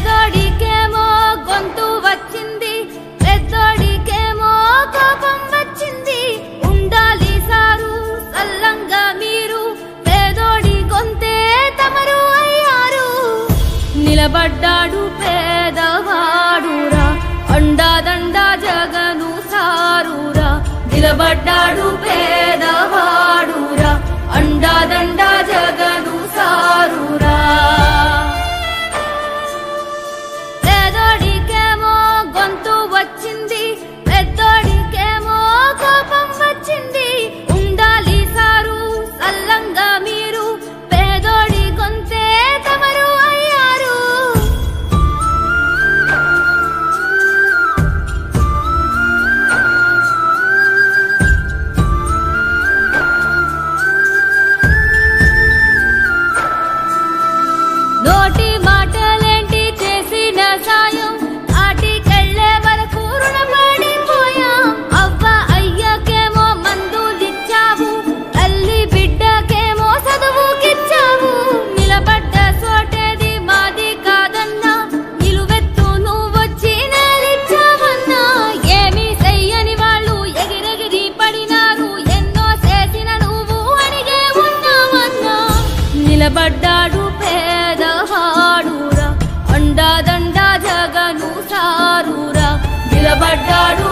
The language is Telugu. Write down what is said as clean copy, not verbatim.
పేదోడికేమో గొంతు వచ్చింది, పెద్దోడికేమో కోపం వచ్చింది. ఉండాలి సారు సల్లంగా మీరు, పేదోడి గొంతే తమరు అయ్యారు. నిలబడ్డాడు పేదవాడురా, అండాదండా జగను సారురా. నిలబడ్డాడు పేదవాడురా, అండాదండా జగను సారురా. పేదోడికేమో గొంతు వచ్చింది, పెద్దోడికేమో కోపం వచ్చింది. ఉండాలి సారు సల్లంగా మీరు, పేదోడి గొంతే తమరు అయ్యారు. నోటి మాటలేంటి చేసిన సాయం, ఆటికెళ్లే వరకు రుణపడిపోయాం. అవ్వ అయ్యకేమో మందులిచ్చావు, తల్లి బిడ్డకేమో చదువుకిచ్చావు. నిలబడ్డ చోటేది మాది కాదన్నా, నిలువెత్తు నువ్వొచ్చి నేలిచ్చావన్నా. ఏమీ చెయ్యని వాళ్ళు ఎగిరెగిరి పడినారు, ఎన్నో చేసిన నువ్వు అడిగే ఉన్నావన్నా. నిలబడ్డాడు పేదవాడురా, అండాదండా జగను సారురా. నిలబడ్డాడు